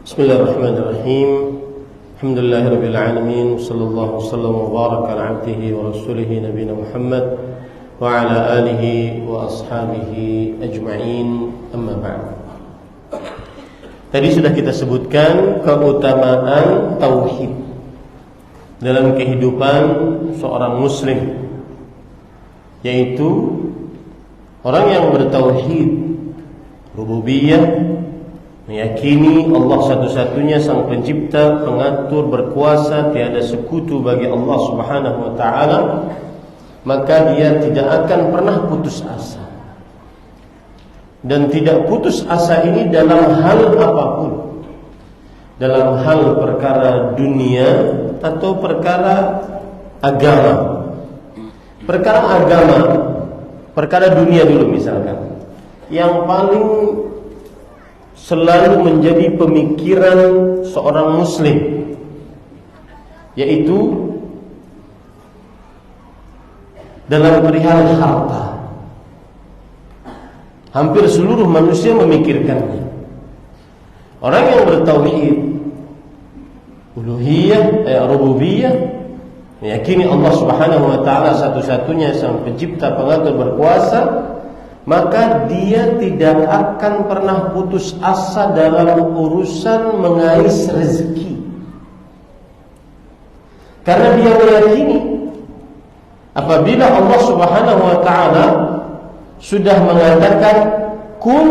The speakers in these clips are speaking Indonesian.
Bismillahirrahmanirrahim. Alhamdulillahirabbil alamin, sallallahu wasallam wa baraka ala abdihi wa rasulihi nabiyina Muhammad wa ala alihi wa ashabihi ajma'in. Amma ba'd. Tadi sudah kita sebutkan keutamaan tauhid dalam kehidupan seorang muslim, yaitu orang yang bertauhid rububiyah, meyakini Allah satu-satunya sang pencipta, pengatur, berkuasa, tiada sekutu bagi Allah Subhanahu wa taala, maka dia tidak akan pernah putus asa. Dan tidak putus asa ini dalam hal apapun, dalam hal perkara dunia atau perkara agama. Perkara agama, perkara dunia dulu misalkan, yang paling selalu menjadi pemikiran seorang muslim, yaitu dalam perihal harta. Hampir seluruh manusia memikirkannya. Orang yang bertauhid uluhiyah, rububiyah, meyakini Allah Subhanahu wa taala satu-satunya sang pencipta, pengatur, berkuasa, maka dia tidak akan pernah putus asa dalam urusan mengais rezeki. Karena dia meyakini apabila Allah Subhanahu wa taala sudah mengatakan kun,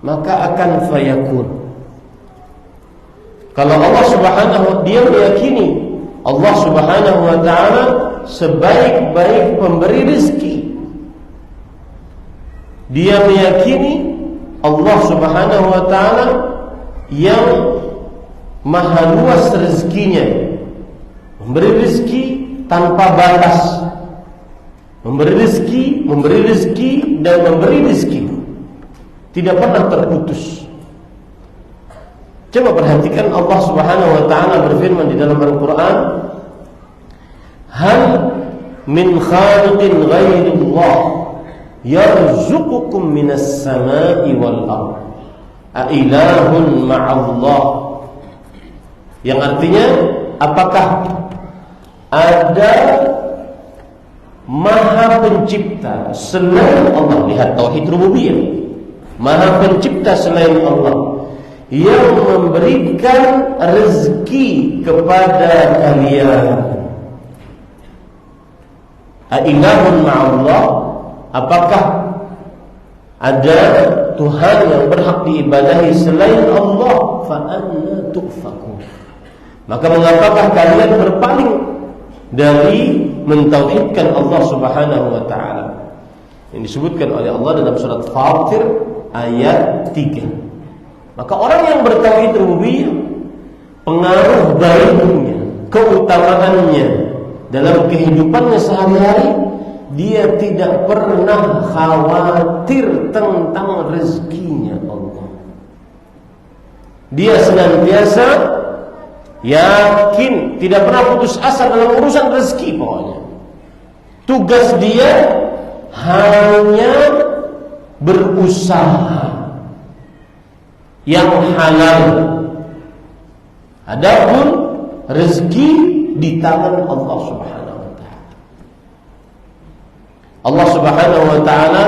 maka akan fayakun. Kalau Allah Subhanahu, dia meyakini Allah Subhanahu wa taala sebaik-baik pemberi rezeki. Dia meyakini Allah Subhanahu wa taala yang maha luas rezekinya, memberi rezeki tanpa batas, memberi rezeki dan memberi rezeki, tidak pernah terputus. Coba perhatikan Allah Subhanahu wa taala berfirman di dalam Al-Qur'an, hal min khaliqin ghairillah yarzuqukum minas sama'i wal ardh a ilahun ma'allah. Yang artinya, apakah ada maha pencipta selain Allah? Lihat tauhid rububiyah. Maha pencipta selain Allah yang memberikan rezeki kepada kalian. A ilahun ma'allah, apakah ada Tuhan yang berhak diibadahi selain Allah? Fa anna tufakun. Maka mengapakah kalian berpaling dari mentauhidkan Allah Subhanahu wa taala? Yang disebutkan oleh Allah dalam surat Fatir ayat 3. Maka orang yang bertauhid rububiyah, pengaruh baiknya, keutamaannya dalam kehidupannya sehari-hari, dia tidak pernah khawatir tentang rezekinya Allah. Dia senantiasa yakin, tidak pernah putus asa dalam urusan rezeki. Pokoknya tugas dia hanya berusaha yang halal. Adapun rezeki di tangan Allah Subhanahu wa taala. Allah Subhanahu wa taala,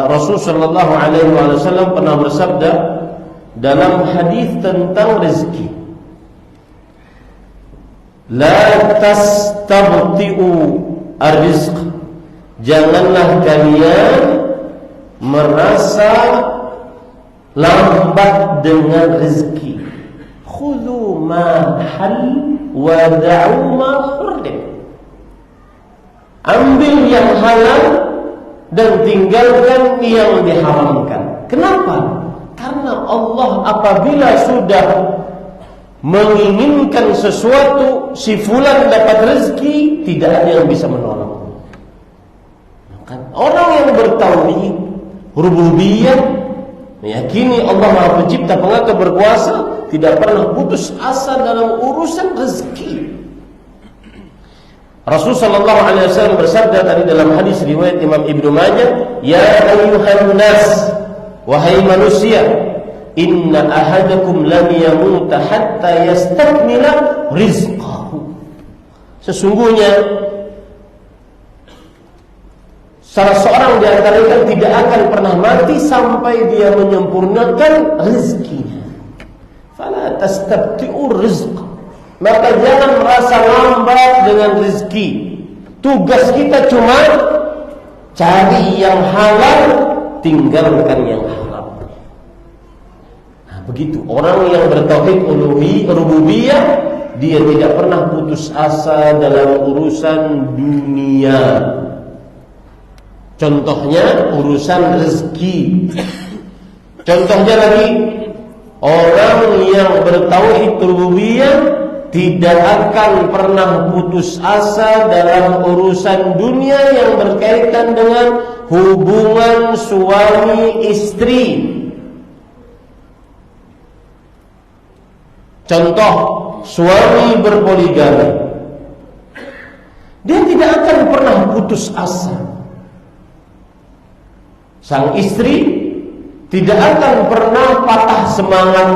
Rasul sallallahu alaihi wasallam pernah bersabda dalam hadis tentang rezeki, la tastabti'u ar-rizq, janganlah kalian merasa lambat dengan rezeki. Khudhu ma hal wa da'u ma hurrim. Ambil yang halal dan tinggalkan yang diharamkan. Kenapa? Karena Allah apabila sudah menginginkan sesuatu, si fulan dapat rezeki, tidak ada yang bisa menolak. Orang yang bertauhid rububiyah, meyakini Allah Maha Pencipta, Pengatur, Berkuasa, tidak pernah putus asa dalam urusan rezeki. Rasul sallallahu alaihi wasallam bersabda tadi dalam hadis riwayat Imam Ibnu Majah, ya ayyuhan nas, wahai manusia, inna ahadakum lam yamuta hatta yastakmila rizqahu. Sesungguhnya salah seorang di antara kalian tidak akan pernah mati sampai dia menyempurnakan rezekinya. Fala tastabti'ur rizq. Maka jangan merasa lambat dengan rezeki. Tugas kita cuma cari yang halal, tinggalkan yang haram. Nah, begitu orang yang bertauhid rububiyah, dia tidak pernah putus asa dalam urusan dunia. Contohnya urusan rezeki. Contohnya lagi, orang yang bertauhid rububiyah tidak akan pernah putus asa dalam urusan dunia yang berkaitan dengan hubungan suami istri. Contoh, suami berpoligami, dia tidak akan pernah putus asa. Sang istri tidak akan pernah patah semangat,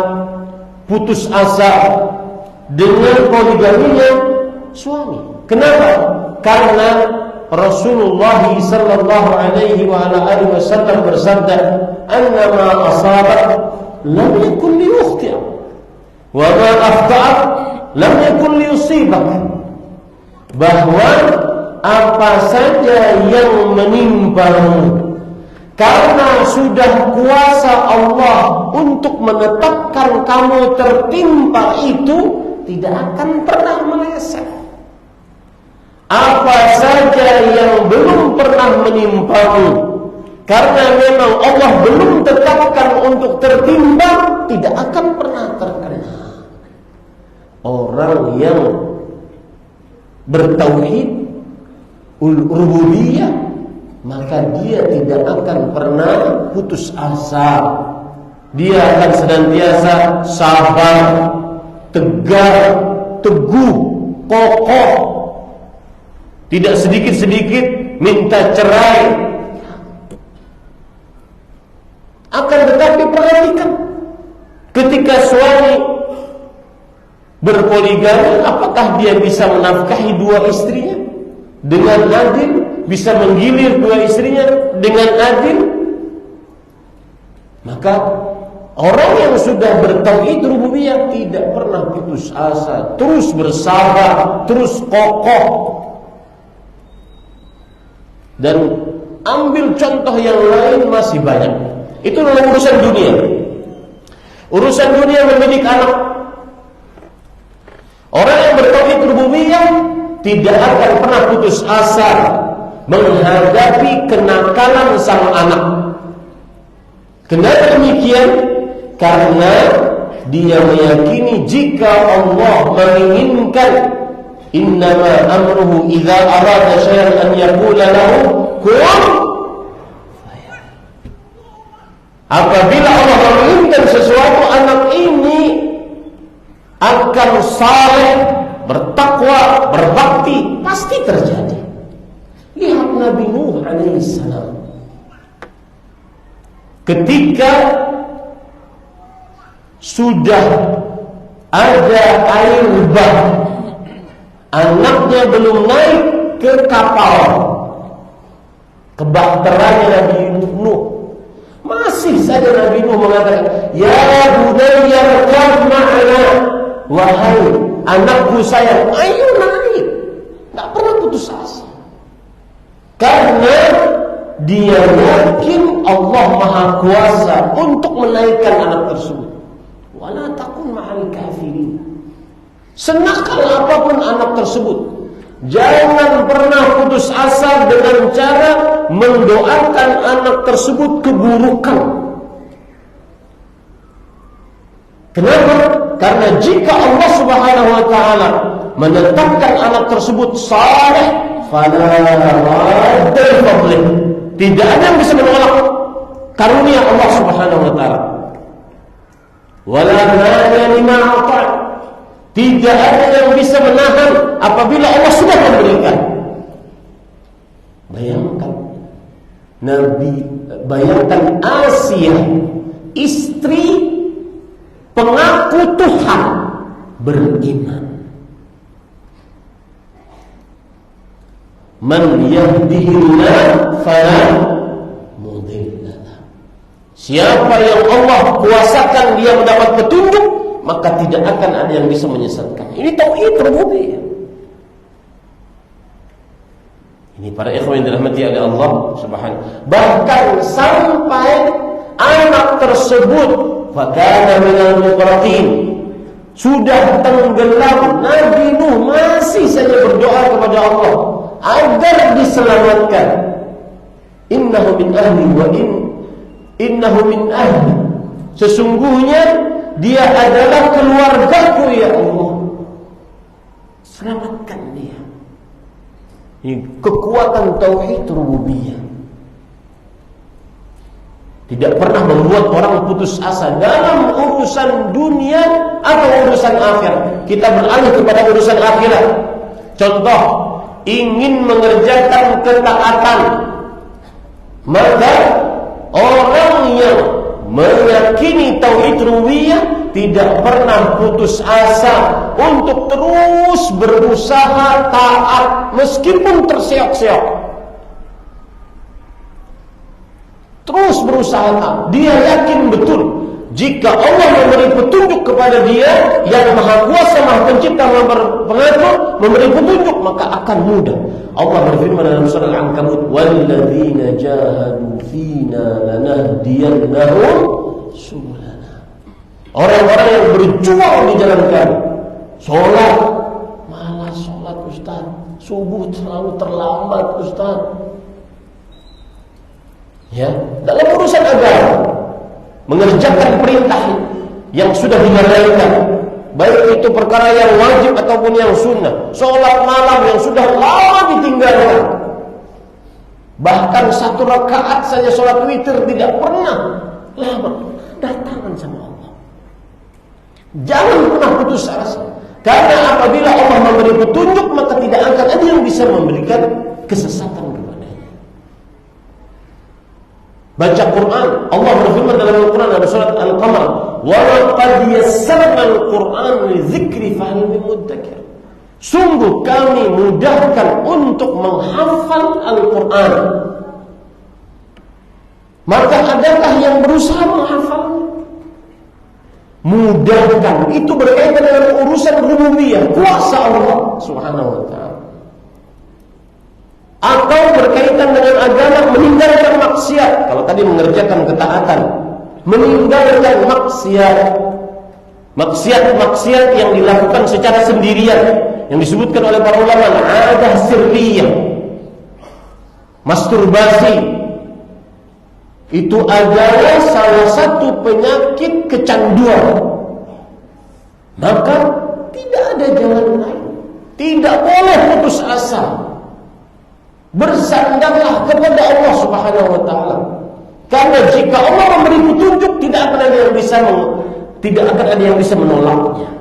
putus asa dengan poligaminya suami. Kenapa? Karena Rasulullah sallallahu alaihi wasallam bersabda, "Annama asabat lam yakun liyukhti', wa ma akhta'at lam yakun liyusibak." Bahwa apa saja yang menimpamu, karena sudah kuasa Allah untuk menetapkan kamu tertimpa itu, tidak akan pernah meleset. Apa saja yang belum pernah menimpamu, karena memang Allah belum tetapkan untuk tertimpa, tidak akan pernah terkena. Orang yang bertauhid rububiyah, maka dia tidak akan pernah putus asa. Dia akan senantiasa sabar, tegar, teguh, kokoh. Tidak sedikit-sedikit minta cerai. Akan tetapi perhatikan, ketika suami berpoligami, apakah dia bisa menafkahi dua istrinya dengan adil? Bisa menggilir dua istrinya dengan adil? Maka orang yang sudah bertauhid rububiyah tidak pernah putus asa, terus bersabar, terus kokoh. Dan ambil contoh yang lain masih banyak. Itu dalam urusan dunia. Urusan dunia mendidik anak. Orang yang bertauhid rububiyah tidak akan pernah putus asa menghadapi kenakalan sang anak. Kenapa demikian? Karena dia meyakini jika Allah menginginkan, innama amruhu idza arada syai'an an yaqula lahu kun fayakun. Apabila Allah menginginkan sesuatu, anak ini akan saleh, bertakwa, berbakti, pasti terjadi. Lihat Nabi Nuh alaihissalam, ketika sudah ada air bah, anaknya belum naik ke kapal, ke bahteranya Nabi Nuh, masih saja Nabi Nuh mengatakan, ya bunayya rkab ma'ana, wahai anakku sayang, ayo naik. Tak pernah putus asa, karena dia yakin Allah Maha Kuasa untuk menaikkan anak tersebut. Wala takun ma'al kafirin. Senakal apapun anak tersebut, jangan pernah putus asa dengan cara mendoakan anak tersebut keburukan. Kenapa? Karena jika Allah Subhanahu wa taala menetapkan anak tersebut saleh, fala radda li fadlih, tidak ada yang bisa menolak karunia Allah Subhanahu wa taala. Wala mani lima ata', tidak ada yang bisa menahan apabila Allah sudah memberikan. Bayangkan Nabi bayangkan Asia, istri pengaku Tuhan, beriman. Man yahdihillah fala mudhillalah. Siapa yang Allah kuasakan dia mendapat petunjuk, maka tidak akan ada yang bisa menyesatkan. Ini tauhid rububiyah. Ini para ikhwan yang dirahmati oleh Allah Subhanahu. Bahkan sampai anak tersebut fakana minal mughraqin, sudah tenggelam, Nabi Nuh masih saja berdoa kepada Allah agar diselamatkan. Innahu min ahli wa innahu min ahli, sesungguhnya dia adalah keluargaku ya Allah, selamatkan dia. Ini kekuatan tauhid rububiyah. Tidak pernah membuat orang putus asa dalam urusan dunia atau urusan akhirat. Kita beralih kepada urusan akhirat. Contoh, ingin mengerjakan ketaatan, maka orang yang meyakini tauhid rububiyah tidak pernah putus asa untuk terus berusaha taat meskipun terseok-seok. Terus berusaha taat. Dia yakin betul jika Allah memberi petunjuk kepada dia yang Maha Kuasa, Maha Pencipta, Maha Pengatur, memberi petunjuk, maka akan mudah. Allah berfirman dalam surah Al-Ankabut, "Walladzina jahadu fina lanahdiyannahum subulana." Orang-orang yang berjuang di jalan kami, sholat, malas sholat Ustaz, subuh terlalu terlambat Ustaz. Ya, dalam urusan agama, mengerjakan perintah yang sudah dilalaikan, baik itu perkara yang wajib ataupun yang sunnah, sholat malam yang sudah lama ditinggalkan, bahkan 1 rakaat saja sholat witir tidak pernah lama, datangan sama Allah. Jangan pernah putus asa, karena apabila Allah memberi petunjuk, maka tidak akan ada yang bisa memberikan kesesatan kepadanya. Baca Quran, Allah berfirman dalam Al-Quran dalam surat Al-Qamar, "Wa laqad yassarna al-Qur'ana lidzikri fahal min muddakir." Sungguh kami mudahkan untuk menghafal Al-Quran. Maka adakah yang berusaha menghafal? Mudahkan, itu berkaitan dengan urusan rububiyah, kuasa Allah Subhanahu wa ta'ala. Atau berkaitan dengan agama, meninggalkan maksiat. Kalau tadi mengerjakan ketaatan, meninggalkan maksiat. Maksiat-maksiat yang dilakukan secara sendirian, yang disebutkan oleh para ulama adah sirriyah. Masturbasi itu adalah salah satu penyakit kecanduan. Maka tidak ada jalan lain, tidak boleh putus asa. Bersandarlah kepada Allah Subhanahu wa ta'ala. Karena jika Allah memberi petunjuk, tidak akan ada yang bisa menolaknya.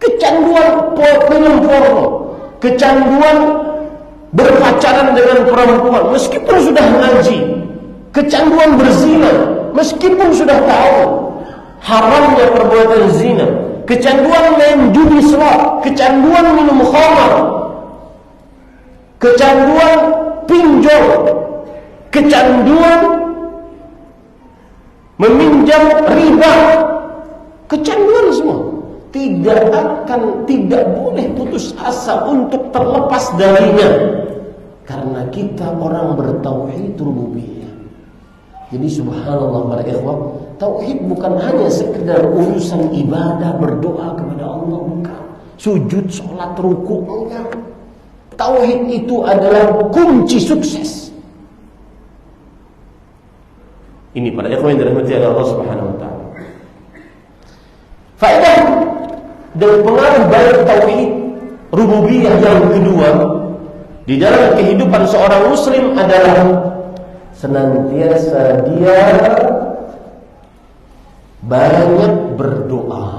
Kecanduan minum porno, kecanduan berpacaran dengan perempuan meskipun sudah ngaji, kecanduan berzina meskipun sudah tahu haramnya perbuatan zina, kecanduan main judi slot, kecanduan minum khamar, kecanduan pinjol, kecanduan meminjam riba, kecanduan semua. Tidak boleh putus asa untuk terlepas darinya, karena kita orang bertauhid rububiyah. Jadi subhanallah para ikhwah, tauhid bukan hanya sekedar urusan ibadah, berdoa kepada Allah, bukan. Sujud, sholat, ruku, enggak. Tauhid itu adalah kunci sukses. Ini para ikhwan yang dirahmati oleh Allah Subhanahu wa ta'ala. Faedah dan pengaruh baik tauhid rububiyah yang kedua di dalam kehidupan seorang muslim adalah senantiasa dia banyak berdoa.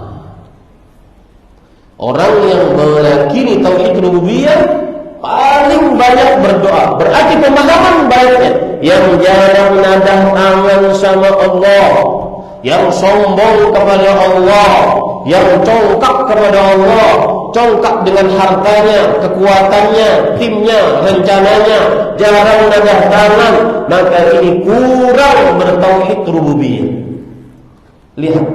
Orang yang meyakini tauhid rububiyah, paling banyak berdoa. Berarti pemahaman baiknya yang jarang nadah tangan sama Allah, yang sombong kepada Allah, yang congkak kepada Allah, congkak dengan hartanya, kekuatannya, timnya, rencananya, jarang nadah tangan, maka ini kurang bertauhid rububiyah. Lihat,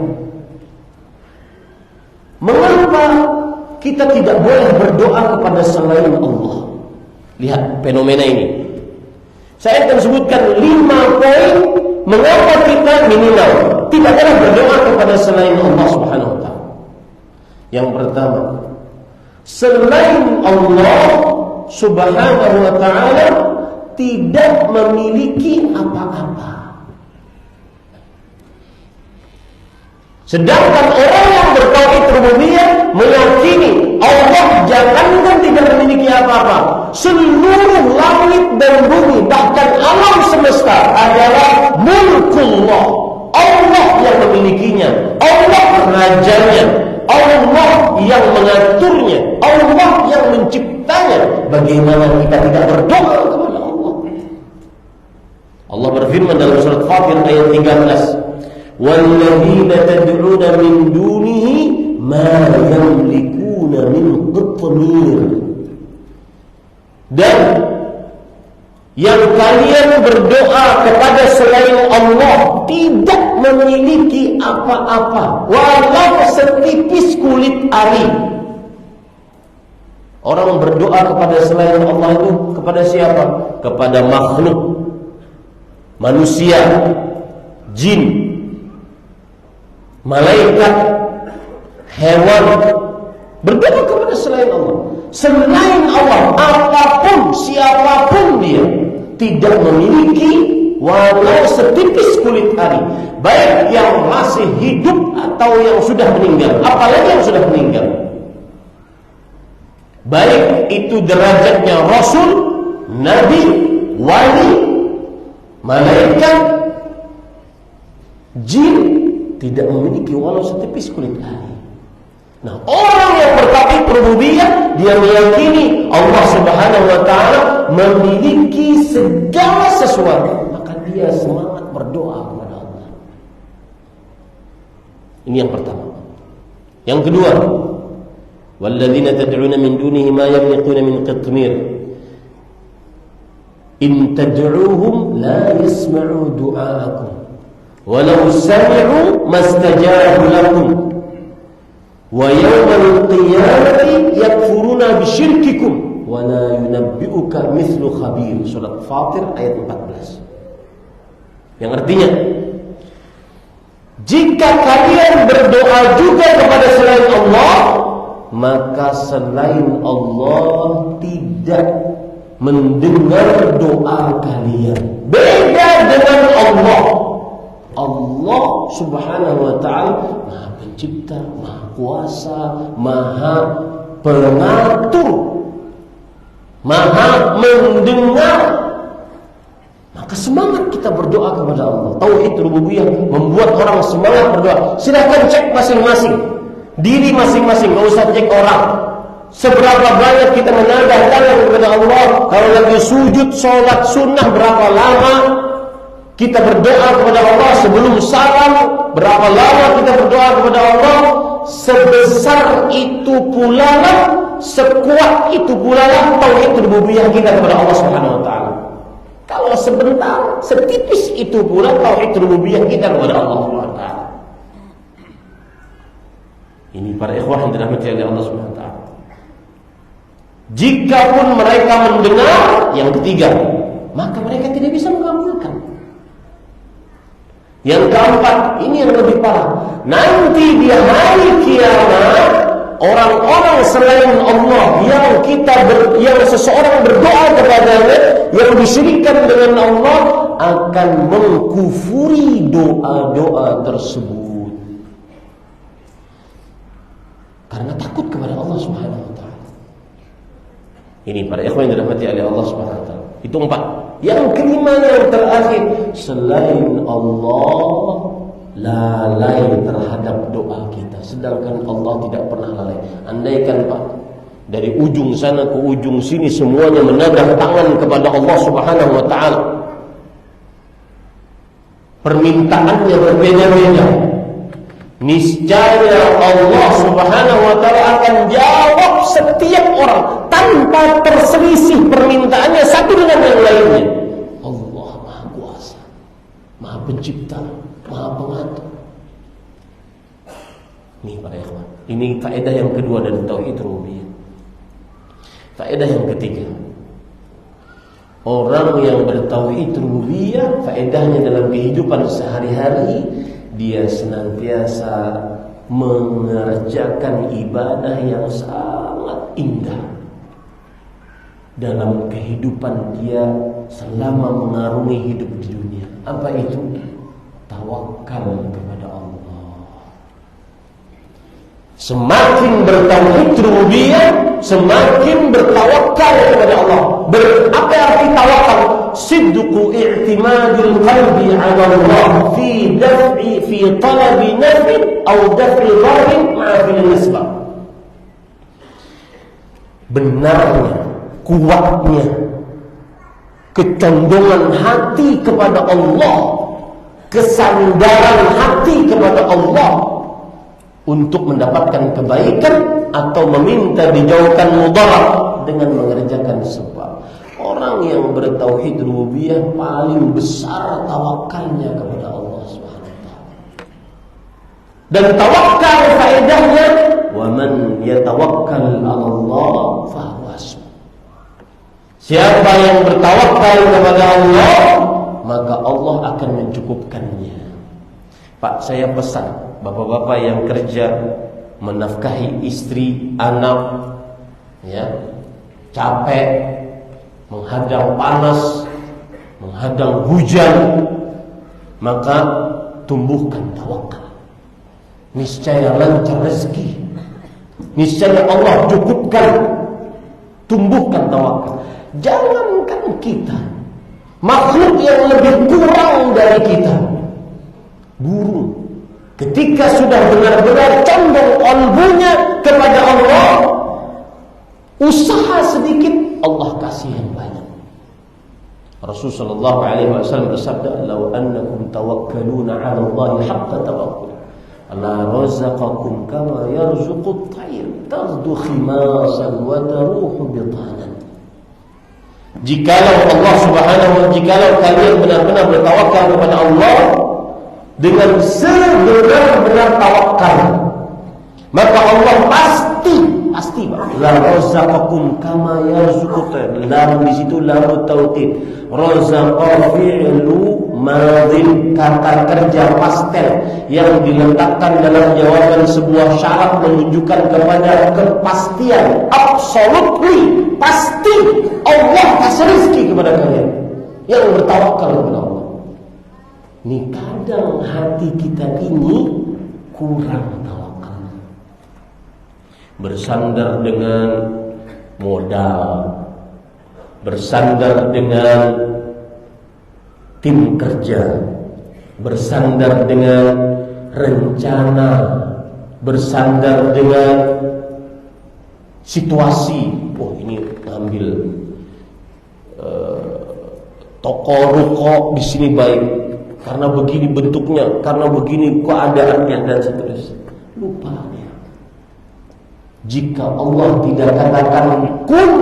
mengapa kita tidak boleh berdoa kepada selain Allah? Lihat fenomena ini. Saya akan sebutkan 5 poin mengapa kita minimal tidak boleh berdoa kepada selain Allah Subhanahu wa taala. Yang pertama, selain Allah Subhanahu wa taala tidak memiliki apa-apa. Sedangkan orang yang bertauhid rububiyah meyakini Allah jangankan tidak memiliki apa-apa, seluruh langit dan bumi bahkan alam semesta adalah mulkullah. Allah yang memilikinya, Allah rajanya, Allah yang mengaturnya, Allah yang menciptanya. Bagaimana kita tidak berdoa kepada Allah? Allah berfirman dalam surat Fatir ayat 13, "Walladzina tad'una min dunihi ma yamlikuna min qitmir." Dan yang kalian berdoa kepada selain Allah tidak memiliki apa-apa, walau setipis kulit ari. Orang berdoa kepada selain Allah itu kepada siapa? Kepada makhluk, manusia, jin, malaikat, hewan, berdoa kepada selain Allah. Selain Allah, apapun, siapapun dia, tidak memiliki walau setipis kulit ari, baik yang masih hidup atau yang sudah meninggal, apalagi yang sudah meninggal. Baik itu derajatnya Rasul, Nabi, Wali, malaikat, jin, tidak memiliki walau setipis kulit ari. Nah, orang yang bertauhid rububiyah, dia meyakini Allah Subhanahu wa taala memiliki segala sesuatu, maka dia semangat berdoa kepada Allah. Ini yang pertama. Yang kedua, walladzina tad'una min dunihi ma yamliquna min qitmir in tad'uuhum la yasma'u du'aakum walau sami'u mastajabu lakum wa yawmal qiyamati yakfuruna bisyirkikum wa la yunabbi'uka mithlu khabir. Surat Fatir ayat 14. Yang artinya, jika kalian berdoa juga kepada selain Allah, maka selain Allah tidak mendengar doa kalian. Beda dengan Allah. Allah Subhanahu wa ta'ala Maha Pencipta, Maha Kuasa, Maha Pengatur, Maha Mendengar. Maka semangat kita berdoa kepada Allah. Tauhid rububiyah membuat orang semangat berdoa. Silahkan cek masing-masing, diri masing-masing, gak usah cek orang. Seberapa banyak kita menadah tangan kepada Allah. Kalau lagi sujud sholat sunnah, berapa lama kita berdoa kepada Allah sebelum salam, berapa lama kita berdoa kepada Allah. Sebesar itu pula lah, sekuat itu pula lah tauhid rububiyah kita kepada Allah Subhanahu wa taala. Kalau sebentar, setipis itu pula tauhid rububiyah kita kepada Allah Subhanahu wa taala. Ini para ikhwah yang dirahmati oleh Allah Subhanahu wa taala. Jikapun mereka mendengar, yang ketiga, maka mereka tidak bisa mengabulkan. Yang keempat, ini yang lebih parah. Nanti di hari kiamat, orang-orang selain Allah yang seseorang berdoa kepadanya, yang disyirikkan dengan Allah, akan mengkufuri doa-doa tersebut karena takut kepada Allah Subhanahu wa taala. Ini para ikhwan yang dirahmati oleh Allah Subhanahu wa taala. Itu 4. Yang kelima, yang terakhir, selain Allah lalai terhadap doa kita, sedangkan Allah tidak pernah lalai. Andaikan Pak, Dari ujung sana ke ujung sini semuanya menadah tangan kepada Allah Subhanahu wa taala. Permintaannya berbeda-beda. Niscaya Allah Subhanahu wa taala akan jawab setiap orang tanpa terselisih permintaannya satu dengan yang lainnya. Allah Maha Kuasa, Maha Pencipta, Maha Pengatur. Ini para ikhwan, ini faedah yang kedua dari tauhid rububiyah. Faedah yang ketiga, orang yang bertauhid rububiyah, faedahnya dalam kehidupan sehari-hari, dia senantiasa mengerjakan ibadah yang sangat indah dalam kehidupan dia selama mengarungi hidup di dunia. Apa itu? Tawakal kepada Allah. Semakin bertauhid rububiyah, semakin bertawakal kepada Allah. Apa arti tawakal? Sidqu i'timadil qalbi 'ala Allah fi talabi naf'in aw daf'i dharrin ma'a fil asbab. Benarnya, kuatnya kecondongan hati kepada Allah, kesandaran hati kepada Allah untuk mendapatkan kebaikan atau meminta dijauhkan mudarat dengan mengerjakan sebab. Orang yang bertauhid rububiyah paling besar tawakalnya kepada Allah Subhanahu wa taala. Dan tawakal faedahnya, wa man yatawakkal 'ala Allah fa huwa hasbuh. Siapa yang bertawakal kepada Allah, maka Allah akan mencukupkannya. Pak, saya pesan bapak-bapak yang kerja menafkahi istri, anak, ya, capek, menghadang panas, menghadang hujan, maka tumbuhkan tawakal. Niscaya lancar rezeki, niscaya Allah cukupkan. Tumbuhkan tawakal. Jangankan kita, makhluk yang lebih kurang dari kita, burung, ketika sudah benar-benar condong qalbunya kepada Allah, usaha sedikit Allah kasih yang banyak. Rasulullah sallallahu alaihi wasallam bersabda, "Law annakum tawakkaluna 'ala Allahi haqqa tawakkul, la razaqakum kama yarzuqut tayr, taghdu khimasan wa taruhu bitanan." Jikalau Allah Subhanahu wa taala, jikalau kalian benar-benar bertawakal kepada Allah dengan sebenar-benar tawakal, maka Allah pasti la razaqakum kama yarzuqut. Lam di situ lam tauhid. Razaqa fi'lu madin, kata kerja pastel yang diletakkan dalam jawaban sebuah syarat menunjukkan kepada kepastian, absolutely pasti Allah kasih rezeki kepada kalian yang bertawakal kepada Allah. Ini kadang hati kita ini kurang tawakal. Bersandar dengan modal, bersandar dengan tim kerja, bersandar dengan rencana, bersandar dengan situasi. Oh, ini ngambil toko ruko di sini baik karena begini bentuknya, karena begini keadaannya dan seterusnya. Lupa dia. Jika Allah tidak katakan kun,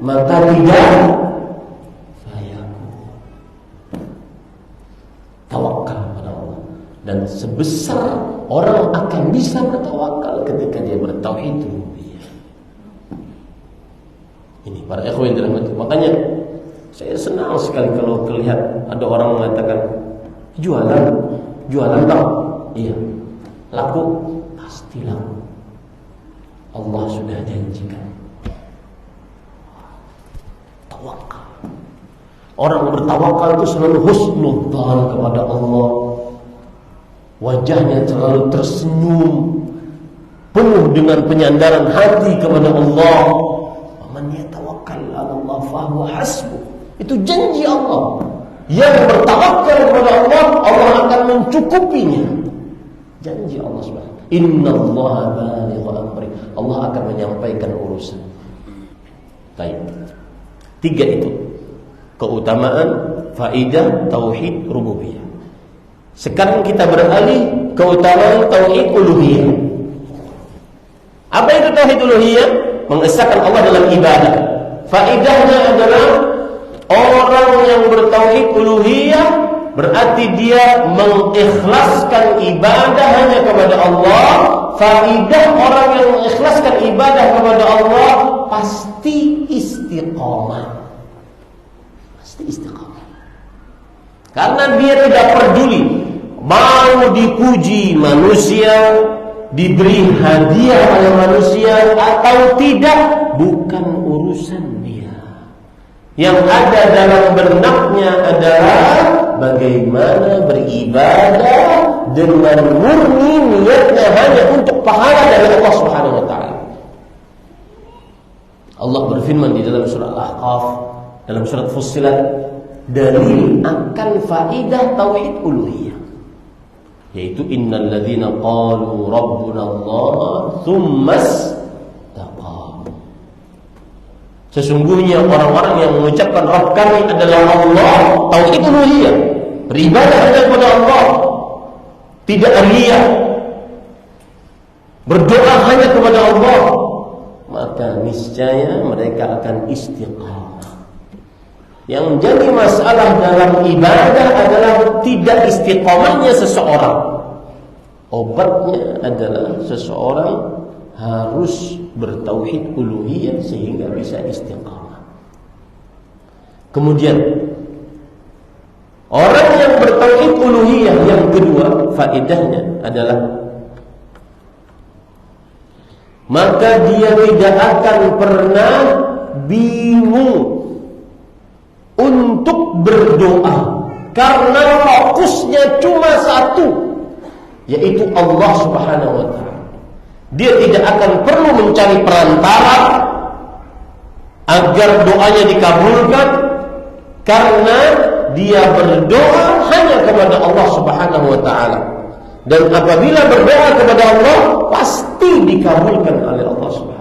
maka tidak fayakun. Tawakal pada Allah. Dan sebesar orang akan bisa bertawakal ketika dia bertauhid rububiyah. Ini para ikhwan dalam itu. Makanya saya senang sekali kalau terlihat ada orang mengatakan jualan tau? Iya. Laku? Pasti laku. Allah sudah janjikan. Tawakal. Orang bertawakal itu selalu husnudzan kepada Allah. Wajahnya selalu tersenyum, penuh dengan penyandaran hati kepada Allah. Man yatawakkal 'ala Allah fa huwa hasbuh. Itu janji Allah. Yang bertawakal kepada Allah, Allah akan mencukupinya. Janji Allah Subhanahu. Innallaha balighu amri. Allah akan menyampaikan urusan. Baik. 3 itu keutamaan faidah tauhid rububiyah. Sekarang kita beralih keutamaan tauhid uluhiyah. Apa itu tauhid uluhiyah? Mengesahkan Allah dalam ibadah. Faidahnya adalah orang yang bertauhid uluhiyah berarti dia mengikhlaskan ibadah hanya kepada Allah. Faidah orang yang mengikhlaskan ibadah kepada Allah pasti istiqomah. Pasti istiqomah. Karena dia tidak peduli mau dipuji manusia, diberi hadiah oleh manusia atau tidak, bukan urusan dia. Yang ada dalam benaknya adalah bagaimana beribadah dengan murni, niatnya hanya untuk pahala dari Allah Subhanahu wa taala. Allah berfirman di dalam surah Al-Ahqaf, dalam surat Fussilat, dalil akan faidah tauhid uluhiyah, yaitu innal ladzina qalu rabbuna Allah tsumma istaqamu. Sesungguhnya orang-orang yang mengucapkan Rabb kami adalah Allah, tauhid uluhiyah, beribadah hanya kepada Allah, tidak riya, berdoa hanya kepada Allah, maka niscaya mereka akan istiqamah. Yang jadi masalah dalam ibadah adalah tidak istiqomahnya seseorang. Obatnya adalah seseorang harus bertauhid uluhiyah sehingga bisa istiqamah. Kemudian orang yang bertauhid uluhiyah yang kedua faedahnya adalah maka dia tidak akan pernah bingung untuk berdoa karena fokusnya cuma satu, yaitu Allah Subhanahu wa taala. Dia tidak akan perlu mencari perantara agar doanya dikabulkan karena dia berdoa hanya kepada Allah Subhanahu wa taala. Dan apabila berdoa kepada Allah pasti dikabulkan oleh Allah Subhanahu.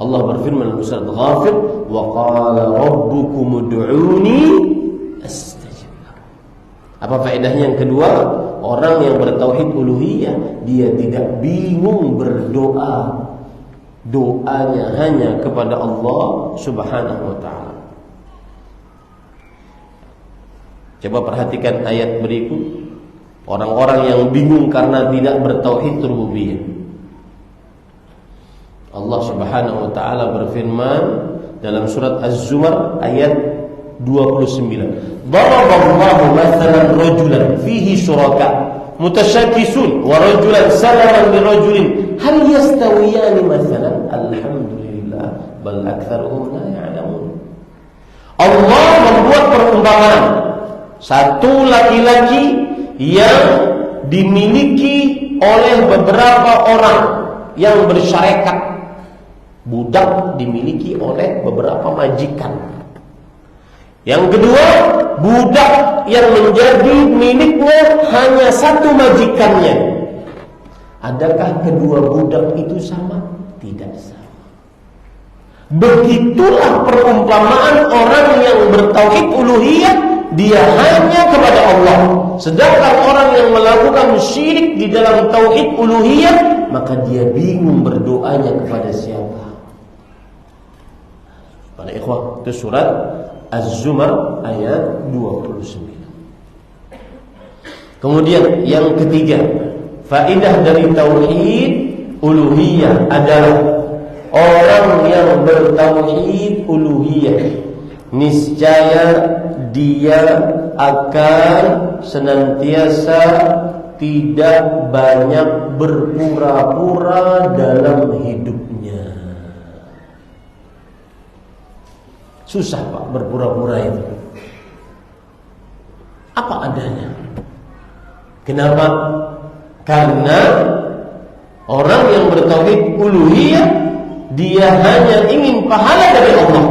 Allah berfirman dalam surat Ghafir, wa qala rabbukum ud'uni astajib lakum. Apa faedahnya yang kedua? Orang yang bertauhid uluhiyah dia tidak bingung berdoa. Doanya hanya kepada Allah Subhanahu wa taala. Coba perhatikan ayat berikut. Orang-orang yang bingung karena tidak bertauhid rububiyah. Allah Subhanahu wa taala berfirman dalam surat Az-Zumar ayat 29. Daraballahu mathalan rajulan fihi syuraka mutasyakisun wa rajulan salaman lirajulin hal yastawiyani mathalan alhamdulillah bal aktsaruhum la ya'lamun. Allah membuat perumpamaan satu laki-laki yang dimiliki oleh beberapa orang yang bersyarekat. Budak dimiliki oleh beberapa majikan. Yang kedua, budak yang menjadi miliknya hanya satu majikannya. Adakah kedua budak itu sama? Tidak sama. Begitulah perumpamaan orang yang bertauhid uluhiyah, dia hanya kepada Allah. Sedangkan orang yang melakukan syirik di dalam tauhid uluhiyah, maka dia bingung berdoanya kepada siapa. Para ikhwah, itu surat Az-Zumar ayat 29. Kemudian yang ketiga, faedah dari tauhid uluhiyah adalah orang yang bertauhid uluhiyah niscaya dia akan senantiasa tidak banyak berpura-pura dalam hidupnya. Susah Pak berpura-pura itu. Apa adanya. Kenapa? Karena orang yang bertauhid uluhiyah dia hanya ingin pahala dari Allah,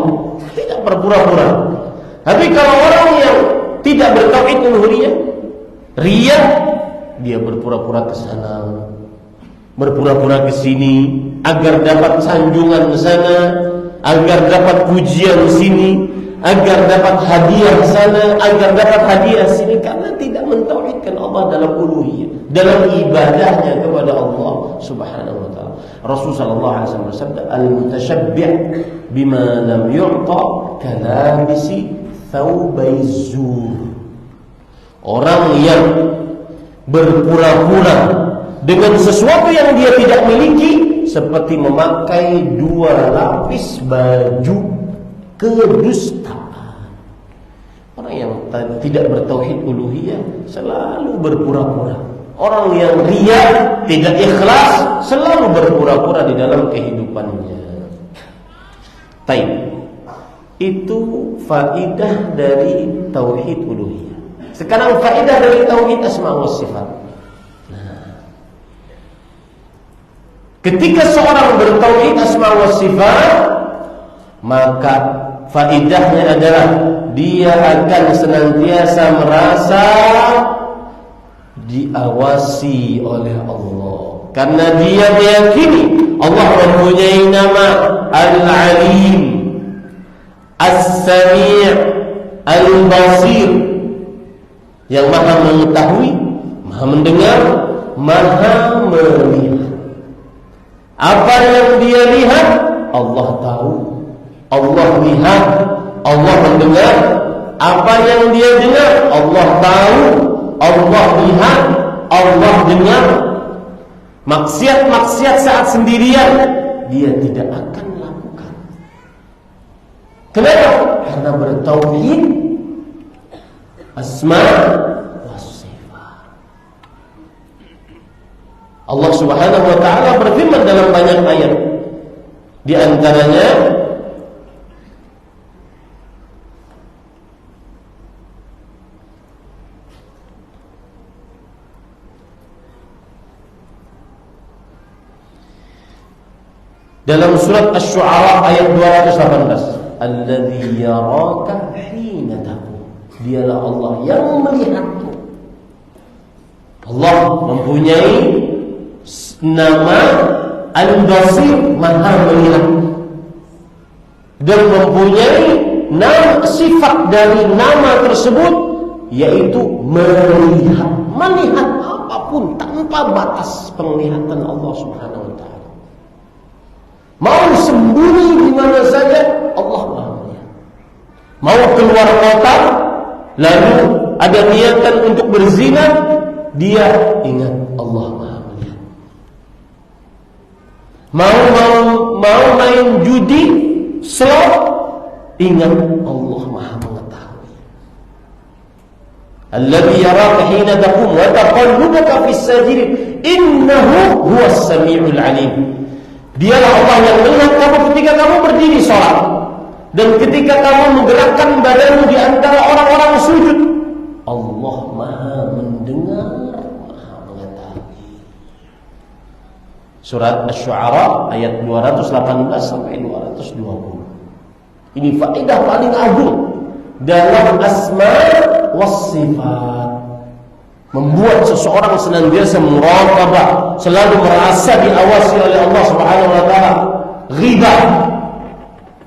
tidak berpura-pura. Tapi kalau orang yang tidak bertauhid uluhiyah, riya, dia berpura-pura ke sana, berpura-pura ke sini agar dapat sanjungan sana, agar dapat pujian sini, agar dapat hadiah sana, agar dapat hadiah sini, karena tidak mentauhidkan Allah dalam uluhiyah, dalam ibadahnya kepada Allah Subhanahu wa taala. Rasul sallallahu alaihi wasallam bersabda, "Al-mutashabbi' bima lam yu'ta kalabisi thawbaiz zur." Orang yang berpura-pura dengan sesuatu yang dia tidak miliki seperti memakai 2 lapis baju kedustaan. Orang yang tidak bertauhid uluhiyah selalu berpura-pura. Orang yang riya, tidak ikhlas, selalu berpura-pura di dalam kehidupannya. Taib. Itu faidah dari tauhid uluhiyah. Sekarang faidah dari tauhid asma wa sifat. Ketika seorang bertauhid asma wa sifat, maka faidahnya adalah dia akan senantiasa merasa diawasi oleh Allah, karena dia meyakini Allah mempunyai nama Al-Alim, As-Sami', Al-Basir, yang maha mengetahui, maha mendengar, maha melihat. Apa yang dia lihat, Allah tahu. Allah lihat, Allah mendengar. Apa yang dia dengar, Allah tahu, Allah lihat, Allah dengar. Maksiat-maksiat saat sendirian dia tidak akan lakukan. Kenapa? Karena bertauhid asma wa sifat. Allah Subhanahu wa taala berfirman dalam banyak ayat. Di antaranya dalam surat Asy-Syu'ara ayat 218, "Alladzi yaraka hina taqum." Dialah Allah yang melihatmu. Allah mempunyai nama Al-Basir, maha melihat, dan mempunyai nama sifat dari nama tersebut, yaitu melihat. Melihat apapun tanpa batas penglihatan Allah Subhanahu wa taala. Mau sembunyi di mana saja, Allah maha melihat. Mau keluar kota, lalu ada niatan untuk berzina, dia ingat Allah maha melihat. Mau main judi, slot, ingat Allah maha mengetahui. Alladzi yaraka hina taqum wa taqallubaka fis sajidin innahu huwas samiul alim. Dialah Allah yang melihat kamu ketika kamu berdiri salat, dan ketika kamu menggerakkan badanmu di antara orang-orang sujud. Allah maha mendengar, maha mengetahui. Surat Asy-Syu'ara ayat 218 sampai 220. Ini faedah paling agung dalam asma was sifat. Membuat seseorang senantiasa muraqabah, selalu merasa diawasi oleh Allah Subhanahu wa taala.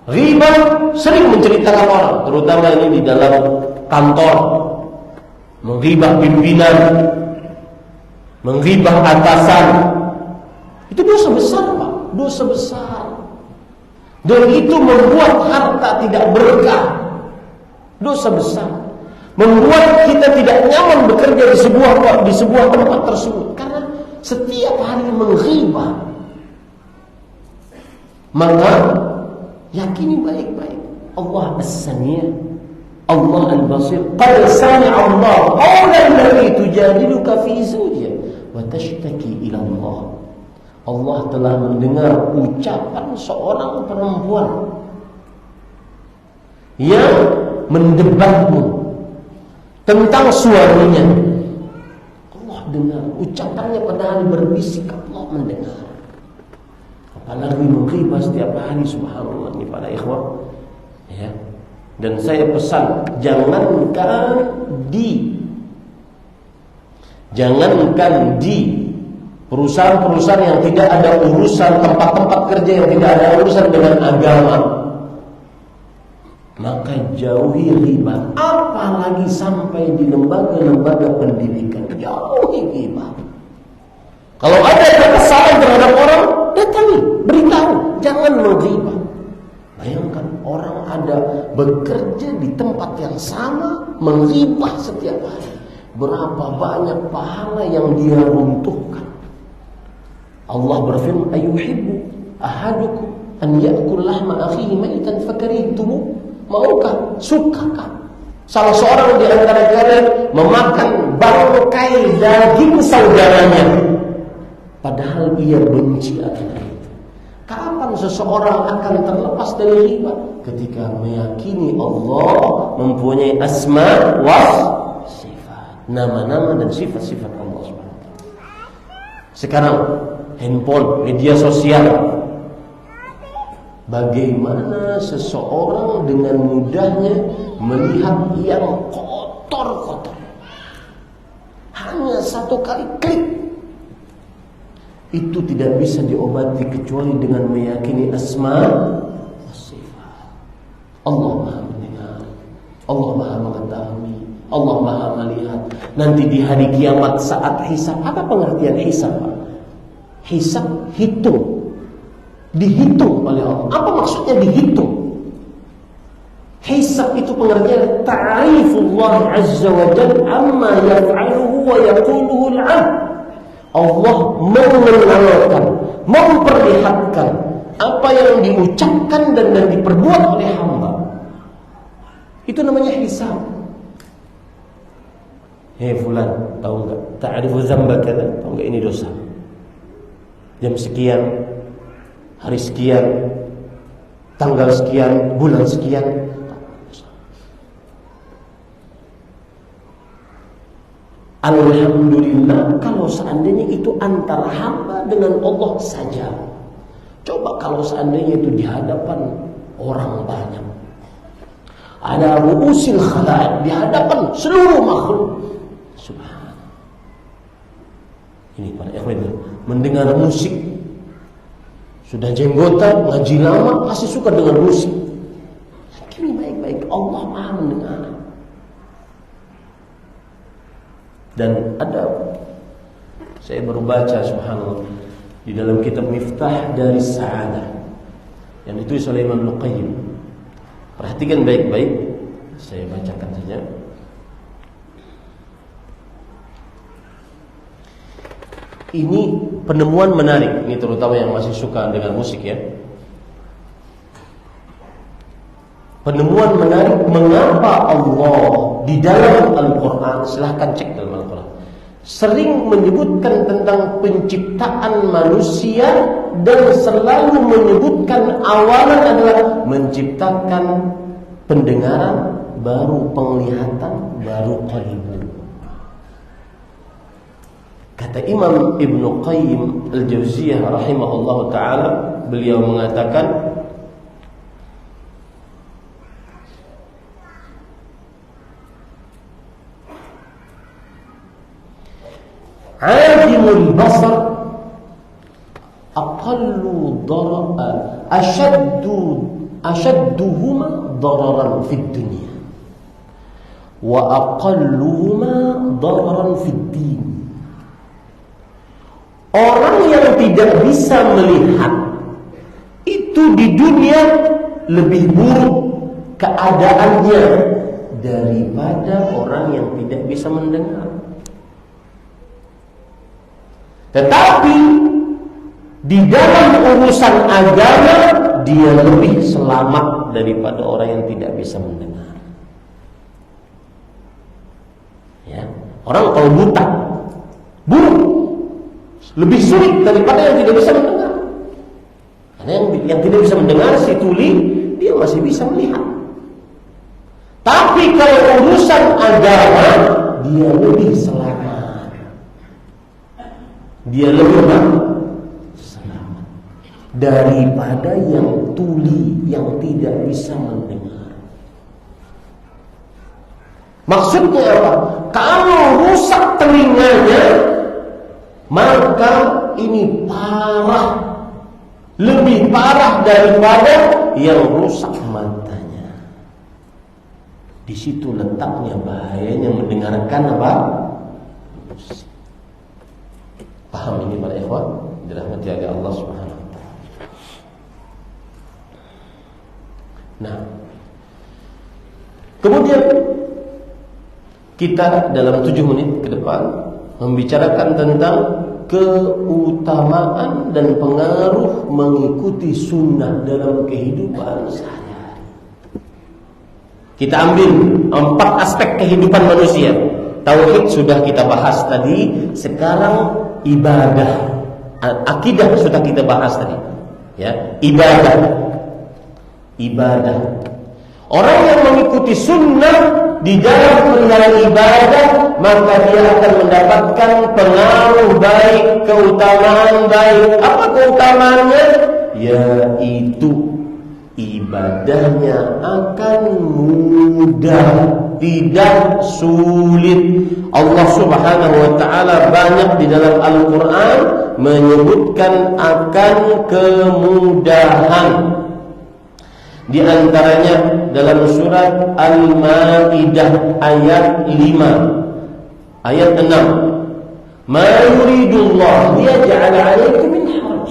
Ghibah sering menceritakan orang, terutama ini di dalam kantor. Menghibah pimpinan, menghibah atasan. Itu dosa besar, Pak. Dosa besar. Dan itu membuat harta tidak berkah. Dosa besar. Membuat kita tidak nyaman bekerja di sebuah tempat tersebut, karena setiap hari menghibah. Maka yakini baik-baik, Allah As-Sami', Allah Al-Basir. Qad sami'a Allah qawlan lati tujadiluka fi zawjiha wa tashtaki ila Allah. Allah telah mendengar ucapan seorang perempuan yang mendebatmu tentang suaminya. Allah dengar ucapannya, padahal berbisik, Allah mendengar. Apalagi menghibah setiap hari, subhanallah, ini para ikhwah, ya. Dan saya pesan, jangankan di perusahaan-perusahaan yang tidak ada urusan, tempat-tempat kerja yang tidak ada urusan dengan agama, maka jauhi riba. Apalagi sampai di lembaga-lembaga pendidikan, jauhi riba. Kalau ada kesalahan terhadap orang, datangi, beritahu, jangan menghibah. Bayangkan orang ada bekerja di tempat yang sama, menghibah setiap hari. Berapa banyak pahala yang dia runtuhkan. Allah berfirman, ayuhibbu ahadukum an ya'kul lahma akhihi maitan fakarihtumu. Maukah, sukakah salah seorang di antara kalian memakan bangkai daging saudaranya, padahal ia benci akan itu? Kapan seseorang akan terlepas dari riba? Ketika meyakini Allah mempunyai asma wa sifat, nama-nama dan sifat-sifat Allah SWT. Sekarang handphone, media sosial, bagaimana seseorang dengan mudahnya melihat yang kotor-kotor. Hanya satu kali klik, itu tidak bisa diobati kecuali dengan meyakini asma wa sifat. Allah Maha mendengar, Allah Maha mengetahui, Allah Maha melihat. Nanti di hari kiamat saat hisab, apa pengertian hisab? Hisab, hitung, dihitung oleh Allah. Apa maksudnya dihitung? Hisab itu pengertian ta'rifullah azza wa jalla amma yaf'aluhu wa yaquluhu al-'abd. Allah mengenalkan, memperlihatkan apa yang diucapkan dan diperbuat oleh hamba. Itu namanya hisab. Hei fulan, tahu enggak? Ta'rifu dzambaka, tahu enggak ini dosa? Jam sekian, hari sekian, tanggal sekian, bulan sekian. Alhamdulillah kalau seandainya itu antara hamba dengan Allah saja. Coba kalau seandainya itu di hadapan orang banyak. Ada ru'usil khalaiq, di hadapan seluruh makhluk. Subhanallah. Ini para ikhwan mendengar musik. Sudah jenggotan, ngaji lama, masih suka dengan musik. Ini baik-baik, Allah Maha mendengar. Dan ada, saya baru baca subhanallah di dalam kitab Miftah dari Sa'adah yang ditulis oleh Imam Ibnu Qayyim. Perhatikan baik-baik, saya bacakan saja. Ini penemuan menarik, ini terutama yang masih suka dengan musik ya. Penemuan menarik mengapa Allah di dalam Al-Quran, silahkan cek dalam Al-Quran, sering menyebutkan tentang penciptaan manusia dan selalu menyebutkan awalan adalah menciptakan pendengaran, baru penglihatan, baru qalbu. Kata Imam Ibnu Qayyim Al-Jauziyah rahimahullah ta'ala, beliau mengatakan, adimul basar aqallu darara ashadduhuma dararan fid dunya wa aqalluhuma dararan fid din. Orang yang tidak bisa melihat itu di dunia lebih buruk keadaannya daripada orang yang tidak bisa mendengar. Tetapi di dalam urusan agama dia lebih selamat daripada orang yang tidak bisa mendengar. Ya, orang kalau buta, buruk, lebih sulit daripada yang tidak bisa mendengar. Karena yang tidak bisa mendengar si tuli, dia masih bisa melihat. Tapi kalau urusan agama, dia lebih selamat. Dia lebih selamat daripada yang tuli, yang tidak bisa mendengar. Maksudnya apa? Kalau rusak telinganya, maka ini parah, lebih parah daripada yang rusak matanya. Di situ letaknya bahayanya mendengarkan apa? Musik. Paham ini para ikhwan? Dirahmati oleh Allah Subhanahu wa taala. Nah, kemudian kita dalam 7 menit ke depan membicarakan tentang keutamaan dan pengaruh mengikuti sunnah dalam kehidupan sehari-hari. Kita ambil 4 aspek kehidupan manusia. Tauhid sudah kita bahas tadi. Sekarang ibadah, akidah sudah kita bahas tadi. Ya, ibadah. Orang yang mengikuti sunnah di dalam menjalani ibadah, maka dia akan mendapatkan pengaruh baik, keutamaan baik. Apa keutamaannya? Yaitu ibadahnya akan mudah, tidak sulit. Allah Subhanahu wa taala banyak di dalam Al-Qur'an menyebutkan akan kemudahan. Di antaranya dalam surat Al-Maidah ayat 5, ayat 6. Ma yuridullah liyaj'ala 'alaikum min haraj.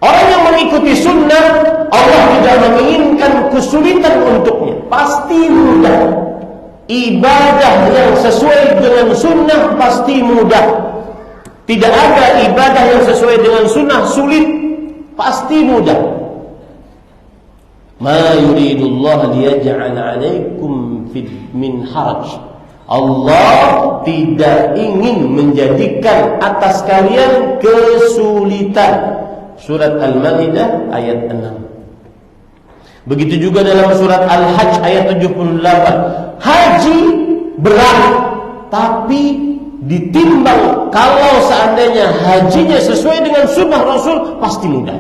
Orang yang mengikuti sunnah, Allah tidak menginginkan kesulitan untuknya. Pasti mudah. Ibadah yang sesuai dengan sunnah pasti mudah. Tidak ada ibadah yang sesuai dengan sunnah sulit. Pasti mudah. Ma yuridullah liyaj'ala 'alaikum min haraj. Allah tidak ingin menjadikan atas kalian kesulitan. Surat Al-Maidah ayat 6. Begitu juga dalam surat Al-Hajj ayat 78. Haji berat, tapi ditimbang kalau seandainya hajinya sesuai dengan sunnah Rasul, pasti mudah.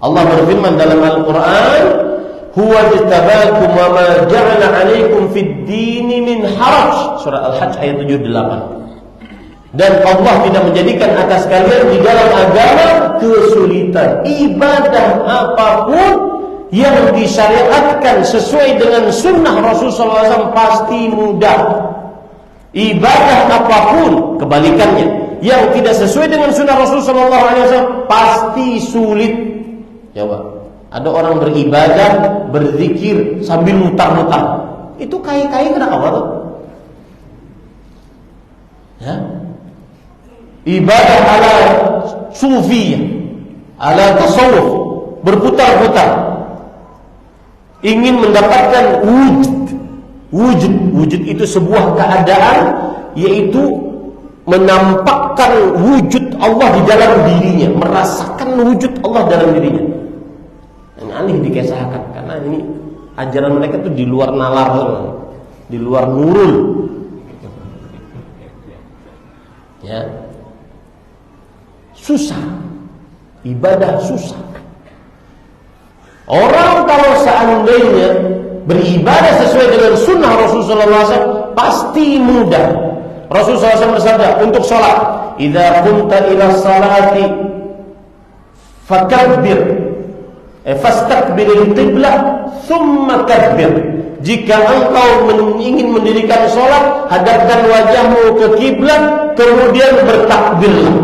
Allah berfirman dalam Al-Quran, Huwa jtabakum wa ma ja'ala 'alaikum fid dini min haraj. Surah Al-Hajj ayat 78. Dan Allah tidak menjadikan atas kalian di dalam agama kesulitan. Ibadah apapun yang disyariatkan sesuai dengan sunnah Rasulullah SAW pasti mudah. Ibadah apapun kebalikannya yang tidak sesuai dengan sunnah Rasulullah SAW pasti sulit. Coba, ada orang beribadah, berzikir sambil mutar-mutar. Itu kai-kai kenapa tuh? Ya. Ibadah ala sufiyah, ala tasawuf, berputar-putar. Ingin mendapatkan wujud itu sebuah keadaan, yaitu menampakkan wujud Allah di dalam dirinya, merasakan wujud Allah dalam dirinya. Yang aneh dikisahkan, karena ini ajaran mereka itu di luar nalar, di luar nurul. Ya. Susah. Ibadah susah. Orang kalau seandainya beribadah sesuai dengan sunnah Rasulullah SAW pasti mudah. Rasulullah SAW bersabda untuk sholat, idza kunta ila salati fakabbir, fastaqbilil qiblah thumma kabbir. Jika engkau ingin mendirikan sholat, hadapkan wajahmu ke kiblat, kemudian bertakbirlah.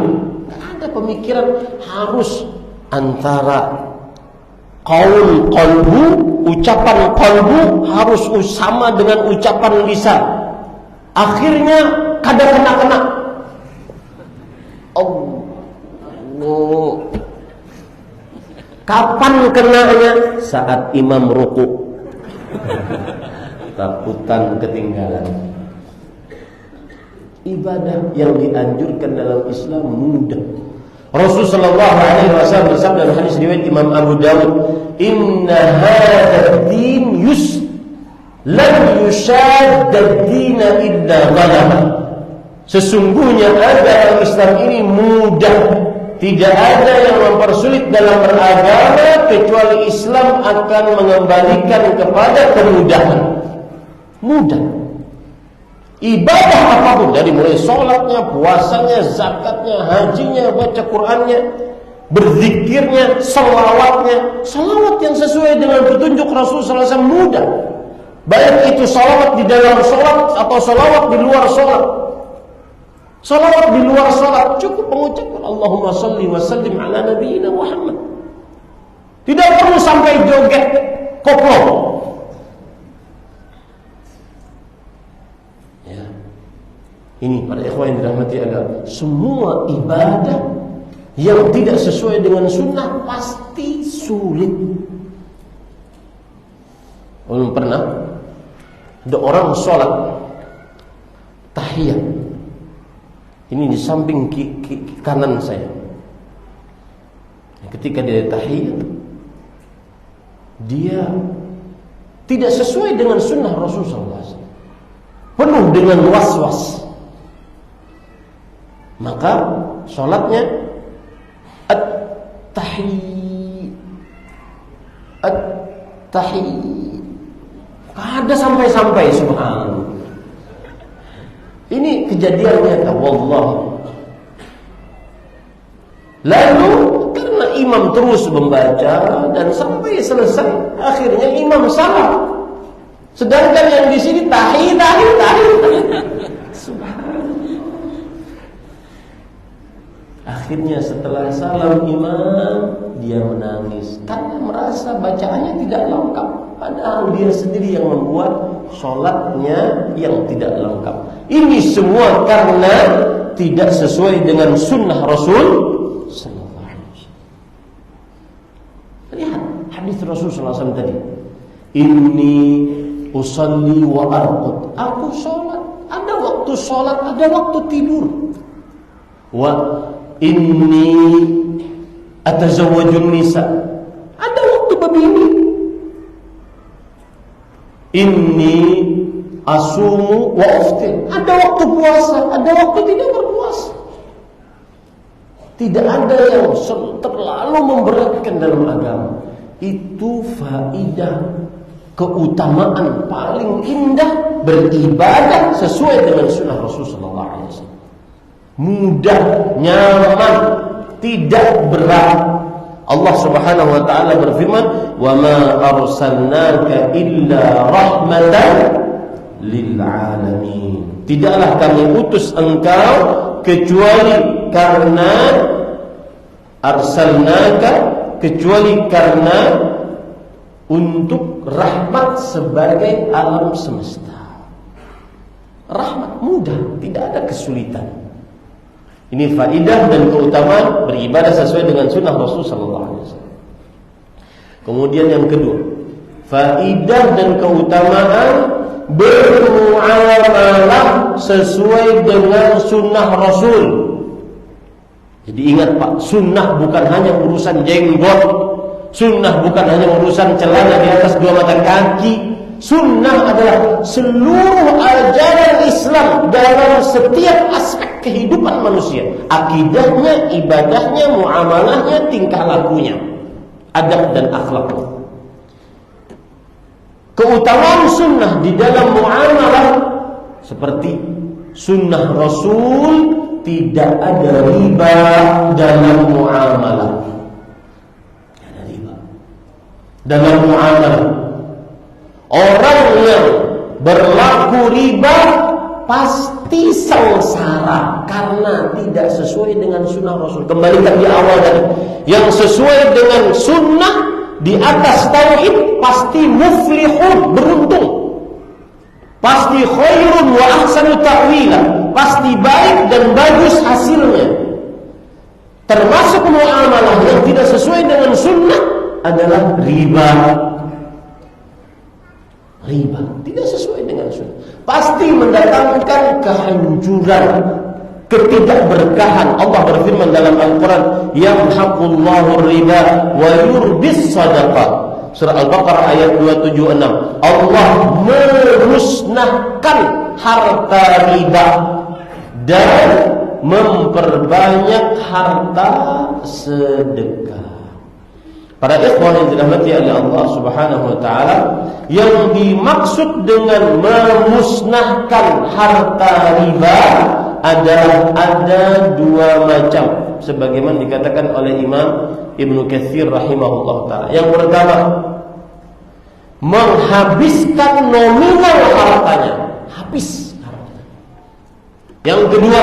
Ada pemikiran harus antara qaul qalbu, ucapan qalbu harus sama dengan ucapan lisan. Akhirnya kada kena-kena. Allah. Kapan kenanya? Saat imam ruku. Takutan ketinggalan. Ibadah yang dianjurkan dalam Islam mudah. Rasulullah SAW bersabda dalam hadis riwayat Imam Abu Dawud, "Inna hadzal din yusr, lan yushadda ad-din illa ghalaba." Sesungguhnya agama Islam ini mudah. Tidak ada yang mempersulit dalam beragama kecuali Islam akan mengembalikan kepada kemudahan. Mudah. Ibadah apapun, dari mulai sholatnya, puasanya, zakatnya, hajinya, baca Qur'annya, berzikirnya, salawatnya, salawat yang sesuai dengan petunjuk Rasulullah SAW mudah. Baik itu salawat di dalam sholat atau salawat di luar sholat. Salawat di luar sholat cukup mengucapkan Allahumma salli wa sallim ala nabiyyina Muhammad. Tidak perlu sampai joget koplo. Ya. Ini para ikhwan yang dirahmati Allah, semua ibadah yang tidak sesuai dengan sunnah pasti sulit. Belum pernah ada orang sholat tahiyat, ini di samping kanan saya. Ketika dia tahiyat, dia tidak sesuai dengan sunnah Rasulullah SAW, penuh dengan was-was. Maka sholatnya at-tahiyat ada sampai-sampai, subhanallah. Ini kejadian nyata, wallah. Lalu karena imam terus membaca dan sampai selesai, akhirnya imam salah. Sedangkan yang di sini tahiyat. Subhanallah. Akhirnya setelah salam imam, dia menangis karena merasa bacaannya tidak lengkap. Padahal dia sendiri yang membuat sholatnya yang tidak lengkap. Ini semua karena tidak sesuai dengan sunnah Rasul sallallahu alaihi wasallam. Lihat hadis Rasul sallallahu alaihi wasallam tadi. Inni usalli wa arqud. Aku sholat. Ada waktu sholat, ada waktu tidur. Wa inni atazawwajun nisa. Ada waktu begini. Inni asumu wa uftir. Ada waktu puasa, ada waktu tidak berpuasa. Tidak ada yang terlalu memberatkan dalam agama. Itu faidah keutamaan paling indah beribadah sesuai dengan sunnah Rasulullah SAW. Mudah, nyaman, tidak berat. Allah Subhanahu wa taala berfirman, "Wa ma arsalnaka illa rahmatan lil alamin." Tidaklah kami utus engkau kecuali karena untuk rahmat sebagai alam semesta. Rahmat mudah, tidak ada kesulitan. Ini faidah dan keutamaan beribadah sesuai dengan sunnah Rasul sallallahu alaihi wasallam. Kemudian yang kedua, faidah dan keutamaan bermuamalah sesuai dengan sunnah Rasul. Jadi ingat Pak, sunnah bukan hanya urusan jenggot, sunnah bukan hanya urusan celana di atas dua mata kaki. Sunnah adalah seluruh ajaran Islam dalam setiap aspek kehidupan manusia. Akidahnya, ibadahnya, muamalahnya, tingkah lakunya, adab dan akhlaknya. Keutamaan sunnah di dalam muamalah seperti sunnah Rasul, tidak ada riba dalam muamalah. Tidak ada riba dalam muamalah. Orang yang berlaku riba pasti sengsara karena tidak sesuai dengan sunnah Rasul. Kembalikan di awal tadi, yang sesuai dengan sunnah di atas tauhid pasti muflihun, beruntung. Pasti khairun wa ahsanu ta'wila, pasti baik dan bagus hasilnya. Termasuk muamalah yang tidak sesuai dengan sunnah adalah riba. Riba tidak sesuai dengan sunnah, pasti mendatangkan kehancuran, ketidakberkahan. Allah berfirman dalam Al-Quran, yamhaqullahu riba wa yurbis sadaqah. Surah Al-Baqarah ayat 276. Allah memusnahkan harta riba dan memperbanyak harta sedekah. Para ikhwan yang dirahmati oleh Allah Subhanahu wa taala, yang dimaksud dengan memusnahkan harta riba adalah ada dua macam, sebagaimana dikatakan oleh Imam Ibnu Katsir rahimahullah taala. Yang pertama, menghabiskan nominal hartanya, habis hartanya. Yang kedua,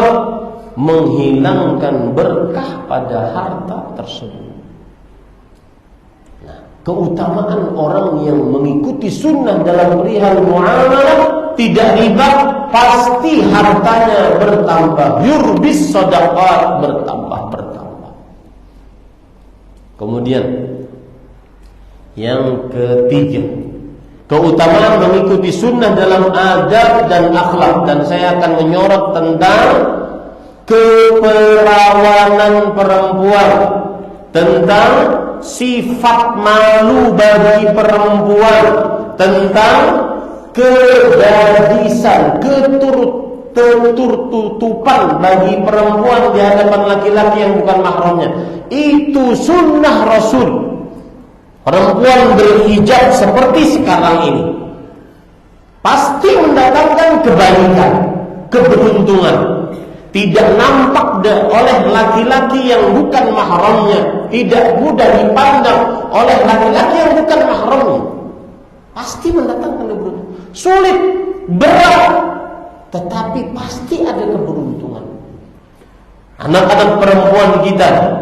menghilangkan berkah pada harta tersebut. Nah, keutamaan orang yang mengikuti sunnah dalam perihal muamalah, tidak riba, pasti hartanya bertambah. Yurbis shadaqat, bertambah. Kemudian yang ketiga, keutamaan mengikuti sunnah dalam adab dan akhlak. Dan saya akan menyorot tentang keperawanan perempuan, tentang sifat malu bagi perempuan, tentang kegadisan, ketertutupan bagi perempuan di hadapan laki-laki yang bukan mahramnya. Itu sunnah Rasul. Perempuan berhijab seperti sekarang ini pasti mendatangkan kebaikan, keberuntungan. Tidak nampak oleh laki-laki yang bukan mahramnya, tidak mudah dipandang oleh laki-laki yang bukan mahramnya. Pasti mendatangkan keberuntungan. Sulit, berat, tetapi pasti ada keberuntungan. Anak-anak perempuan kita,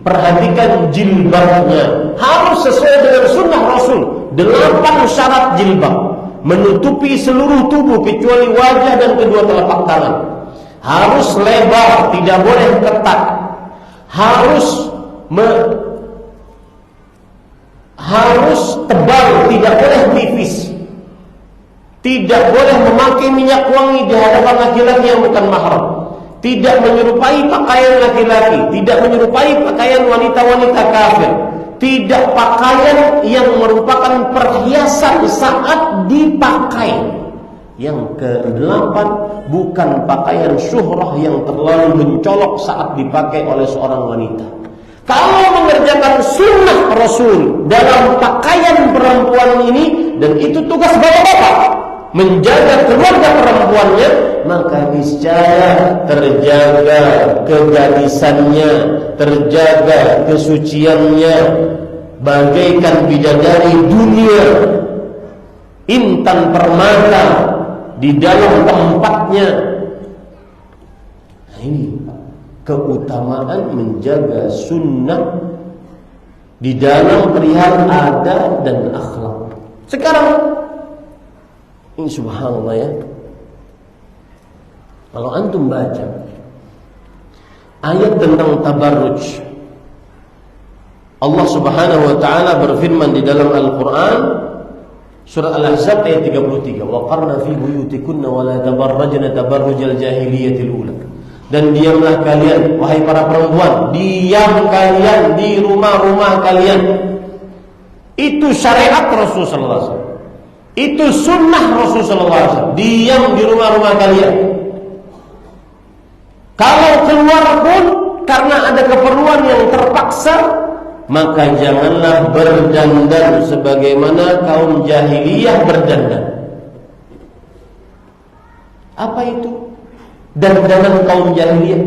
perhatikan jilbabnya, harus sesuai dengan sunnah Rasul. 8 syarat jilbab: menutupi seluruh tubuh kecuali wajah dan kedua telapak tangan. Harus lebar, tidak boleh ketat. Harus tebal, tidak boleh tipis. Tidak boleh memakai minyak wangi di hadapan laki-laki yang bukan mahram. Tidak menyerupai pakaian laki-laki, tidak menyerupai pakaian wanita-wanita kafir, tidak pakaian yang merupakan perhiasan saat dipakai. Yang ke-8, bukan pakaian syuhrah yang terlalu mencolok saat dipakai oleh seorang wanita. Kalau mengerjakan sunnah Rasul dalam pakaian perempuan ini, dan itu tugas bapak-bapak, menjaga keluarga perempuannya, maka niscaya terjaga kegadisannya, terjaga kesuciannya, bagaikan bidadari dunia, intan permata di dalam tempatnya. Nah, ini keutamaan menjaga sunnah di dalam perihal adab dan akhlak. Sekarang ini subhanallah ya, kalau antum baca ayat tentang tabarruj, Allah subhanahu wa ta'ala berfirman di dalam Al-Quran, surah Al-Ahzab ayat 33, wa qarna fi buyutikunna wa la tabarrajna tabarrujal jahiliyatil ula. Dan diamlah kalian, wahai para perempuan, diam kalian di rumah-rumah kalian. Itu syariat Rasulullah SAW. Itu sunnah Rasulullah SAW. Diam di rumah-rumah kalian. Kalau keluar pun karena ada keperluan yang terpaksa, maka janganlah berdandan sebagaimana kaum jahiliyah berdandan. Apa itu dandanan kaum jahiliyah?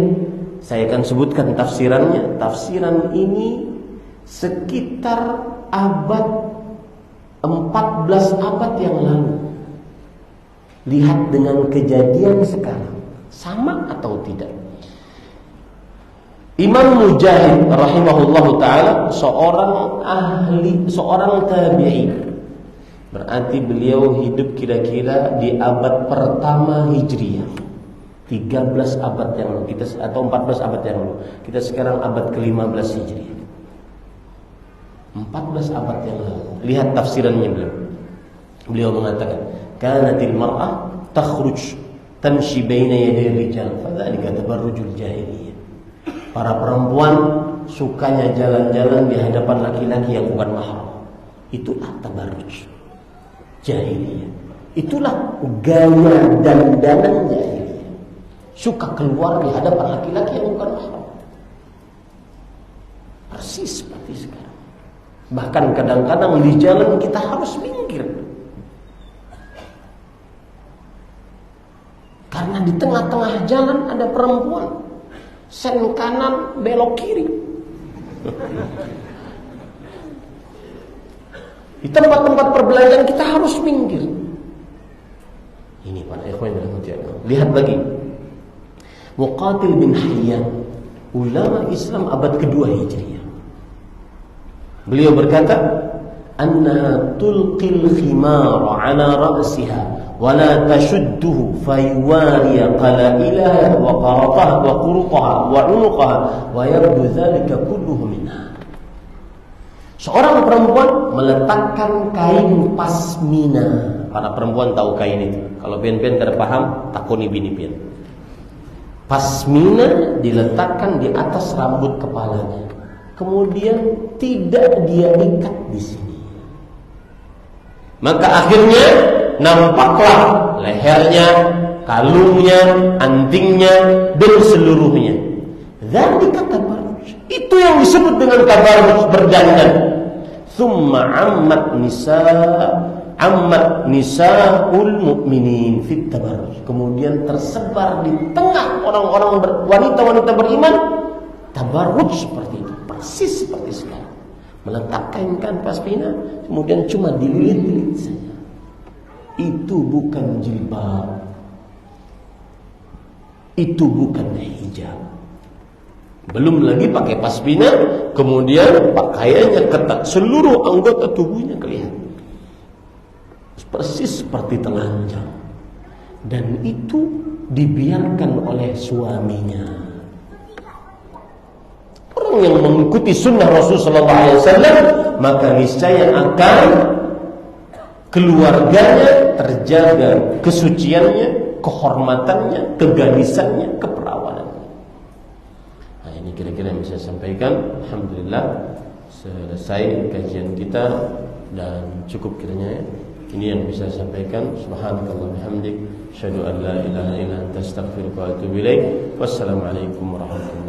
Saya akan sebutkan tafsirannya. Tafsiran ini sekitar abad 14 abad yang lalu. Lihat dengan kejadian sekarang, sama atau tidak? Imam Mujahid rahimahullahu ta'ala seorang tabi'i. Berarti beliau hidup kira-kira di abad pertama Hijriah, 13 abad yang lalu, atau 14 abad yang lalu. Kita sekarang abad ke-15 Hijriah, 14 abad yang lalu. Lihat tafsirannya beliau mengatakan, kanatil mar'ah takhruj tamshi baina yaday rijal fadzalika tabarrujul jahiliyah. Para perempuan sukanya jalan-jalan di hadapan laki-laki yang bukan mahram. Itulah tabarruj jahiliyah. Itulah gaya dandanan jahiliyah. Suka keluar di hadapan laki-laki yang bukan mahram. Persis seperti sekarang. Bahkan kadang-kadang di jalan kita harus minggir, karena di tengah-tengah jalan ada perempuan, sen kanan belok kiri. Di tempat-tempat perbelanjaan kita harus minggir. Ini para ikhwan yang dirahmati. Lihat lagi. Muqatil bin Hayyan, ulama Islam abad kedua Hijriah. Beliau berkata, "Anna tulqil khimara 'ala ra'siha wa la tashudduhu fayuwari qalailaha wa qarataha wa qurutaha wa 'unuqaha wa yabdu dhalika kulluhu minha." Seorang perempuan meletakkan kain pasmina. Para perempuan tahu kain itu. Kalau pian-pian tidak paham, takuni bini pian. Pasmina diletakkan di atas rambut kepalanya. Kemudian tidak dia ikat di sini. Maka akhirnya nampaklah lehernya, kalungnya, antingnya, dan seluruhnya. Dzalika tabarruj. Itu yang disebut dengan tabarruj, berdandan. Tsumma ammat nisaul mu'minin fit tabarruj. Kemudian tersebar di tengah orang-orang wanita-wanita beriman tabarruj seperti itu, persis seperti sekarang. Meletakkan kain pasmina, kemudian cuma dililit-lilit saja. Itu bukan jilbab. Itu bukan hijab. Belum lagi pakai pasmina, kemudian pakaiannya ketat, seluruh anggota tubuhnya kelihatan. Persis seperti telanjang. Dan itu dibiarkan oleh suaminya. Orang yang mengikuti sunnah Rasulullah SAW, maka niscaya akan keluarganya terjaga kesuciannya, kehormatannya, keganisannya, keperawanannya. Nah, ini kira-kira yang bisa saya sampaikan. Alhamdulillah selesai kajian kita dan cukup kiranya. Ini yang bisa saya sampaikan. Subhanakallah bihamdik, asyhadu an la ilaha illa anta, astaghfiruka wa atubu ilaik. Wassalamualaikum warahmatullahi wabarakatuh.